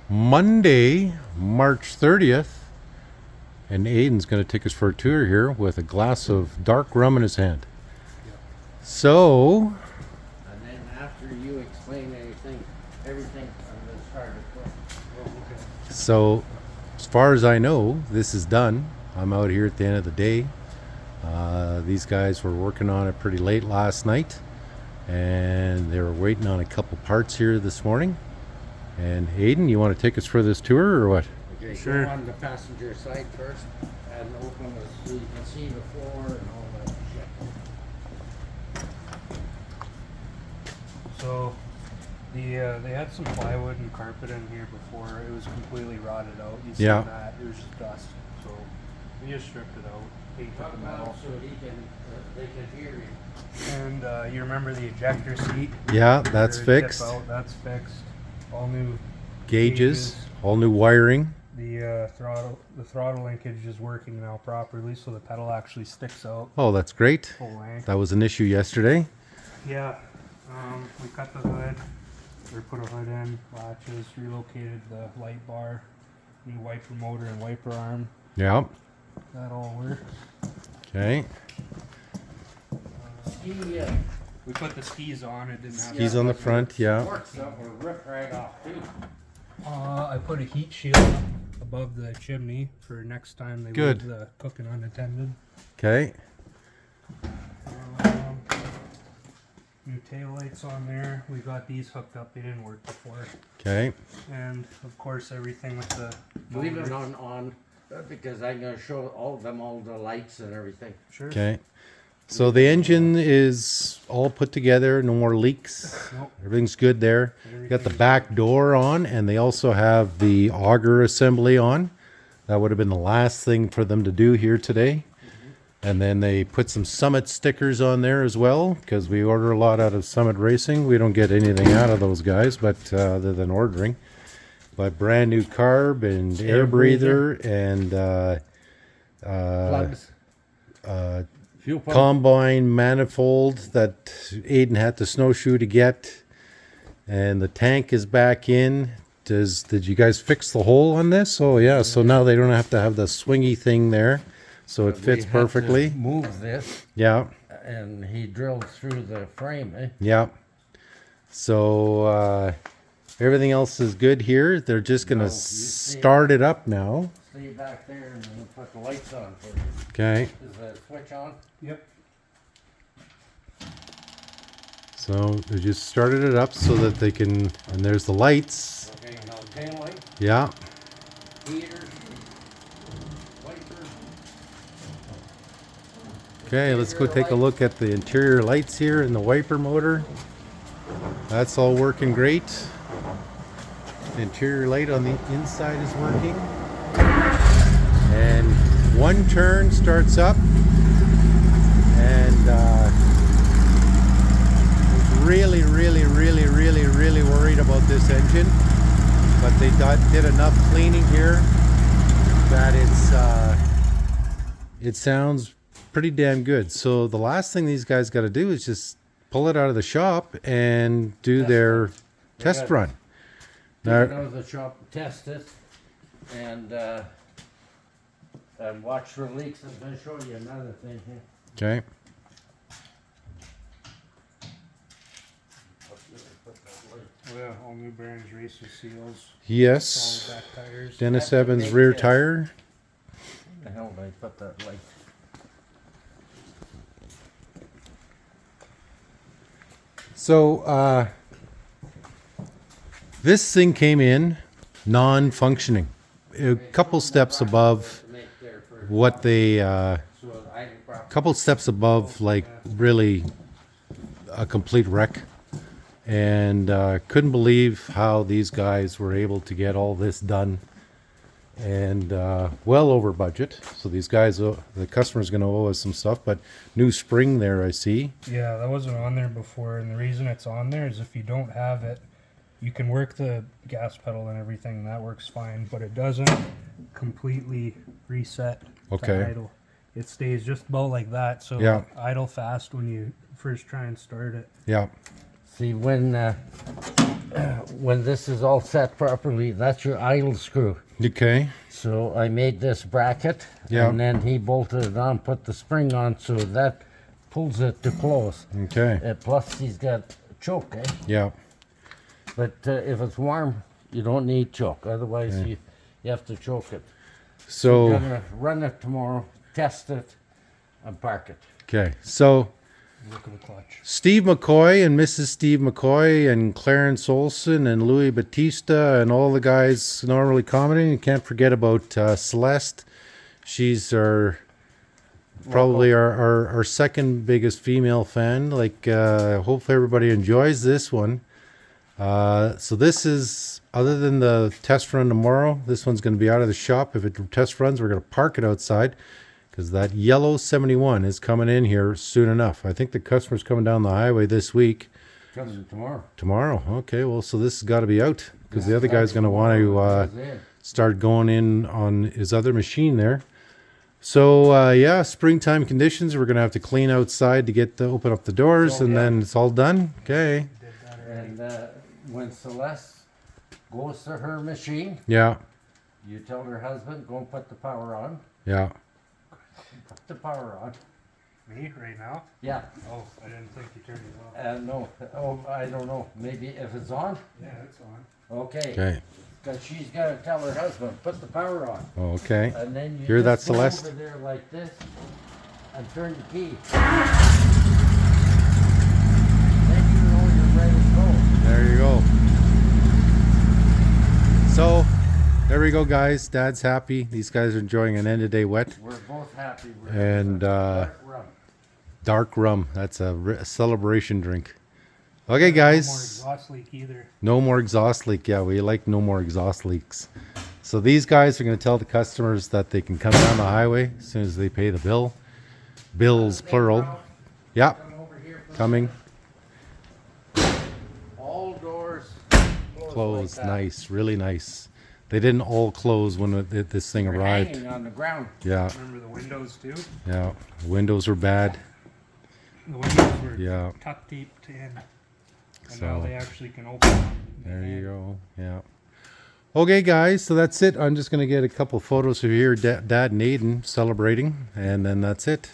Monday, March 30th, and Aidan's going to take us for a tour here with a glass of dark rum in his hand. So, And then after you explain everything I'm going to start it. so as far as I know, this is done. I'm out here at the end of the day. These guys were working on it pretty late last night, and they were waiting on a couple parts here this morning. And Aidan, you want to take us for this tour or what? Okay, Sure. go on the passenger side first and open it so you can see the floor and all that shit. So they had some plywood and carpet in here before. It was completely rotted out. You see Yeah. that? It was just dust. So we just stripped it out, painted Talk the about metal. so they can hear you. And you remember the ejector seat? Yeah, that's Or fixed. tip out, that's fixed. All new Gauges, all new wiring. The throttle linkage is working now properly, so the pedal actually sticks out Oh, that's great. full length. That was an issue yesterday. Yeah, we cut the hood, or put a hood in, latches, relocated the light bar, new wiper motor and wiper arm. Yeah. That all works. Okay. Ski We put the skis on. It didn't have. Skis on the front, yeah. works that will rip right off too. I put a heat shield above the chimney for next time they Good. leave the cooking unattended. Okay. New tail lights on there. We got these hooked up. They didn't work before. Okay. And of course everything with the Leave it motor. on because I'm going to show all the lights and everything. Sure. Okay. So the engine is all put together, no more leaks. Nope. Everything's good there. Got the Everything's back door on, and they also have the auger assembly on. That would have been the last thing for them to do here today. And then they put some Summit stickers on there as well, because we order a lot out of Summit Racing. We don't get anything out of those guys, but other than ordering. But brand new carb and air breather and Plugs. Fuel pump. combine manifold that Aidan had to snowshoe to get, and the tank is back in. Did you guys fix the hole on this? Oh yeah, so now they don't have to have the swingy thing there, so it We fits had to perfectly. move this, Yeah, and he drilled through the frame. yeah. So everything else is good here. They're just gonna No, you see- start it up now. Stay back there and then put the lights on for you. Okay, Is the switch on? Yep. so they just started it up so that they can, and there's the lights. Okay, now tail light, Yeah. heater, wiper. Okay, let's go take a look at the interior lights here and the wiper motor. That's all working great. The interior light on the inside is working. And one turn starts up, and really worried about this engine, but they did enough cleaning here that it sounds pretty damn good. So the last thing these guys got to do is just pull it out of the shop and do their test got- run. Take Now, it out of the shop, test it, and watch for leaks. I'm going to show you another thing here. okay. Yeah, all new bearings, racer seals, Yes. solid back tires. Dennis Evans rear tire. The hell did I put that light? So this thing came in non-functioning, a couple steps above what they, couple steps above like really a complete wreck, and couldn't believe how these guys were able to get all this done, and well over budget. So these guys, the customer's going to owe us some stuff, but new spring there I see. Yeah, that wasn't on there before, and the reason it's on there is if you don't have it, you can work the gas pedal and everything, and that works fine, but it doesn't completely reset Okay. to idle. It stays just about like that, so Yeah. idle fast when you first try and start it. Yeah. See, when this is all set properly, that's your idle screw. Okay. So I made this bracket, Yeah. and then he bolted it on, put the spring on, so that pulls it to close. Okay. Plus, he's got a choke, eh? Yeah. But if it's warm, you don't need choke. Otherwise, you have to choke it. So. We're gonna run it tomorrow, test it, and park it. Okay. So. Look at the clutch. Steve McCoy and Mrs. Steve McCoy and Clarence Olson and Louis Batista and all the guys normally commenting. You can't forget about Celeste. She's probably our second biggest female fan. Like, hopefully everybody enjoys this one. So this is, other than the test run tomorrow, this one's going to be out of the shop. If it test runs, we're going to park it outside, because that yellow 71 is coming in here soon enough. I think the customer's coming down the highway this week. Coming tomorrow. Tomorrow. Okay, well, so this has got to be out, because the other guy's going to want to start going in on his other machine there. So, yeah, springtime conditions. We're going to have to clean outside to open up the doors, and then it's all done. Okay. And when Celeste goes to her machine, Yeah. you tell her husband, go and put the power on. Yeah. Put the power on. Me right now? Yeah. Oh, I didn't think you turned it off. No. Oh, I don't know. Maybe if it's on? Yeah, it's on. Okay. Okay. Because she's got to tell her husband, put the power on. Okay. And then you Hear that, just go Celeste? over there like this and turn the key. Then you know you're ready to go. There you go. So, there we go, guys. Dad's happy. These guys are enjoying an end of day wet. We're both happy. And Dark rum. dark rum. That's a celebration drink. Okay, No more guys. exhaust leak either. No more exhaust leak. Yeah, we like no more exhaust leaks. So these guys are going to tell the customers that they can come down the highway as soon as they pay the bill. Bills, plural. Yeah, Come over here. coming. All doors Closed. like that. Nice. Really nice. They didn't all close when this thing They're arrived. hanging on the ground. Yeah, Remember the windows too? yeah. Windows were bad. The windows were Yeah. tuck taped in. And So- now they actually can open them. There you go. Yeah. Okay, guys. So that's it. I'm just going to get a couple photos of here, Dad and Aidan celebrating, and then that's it.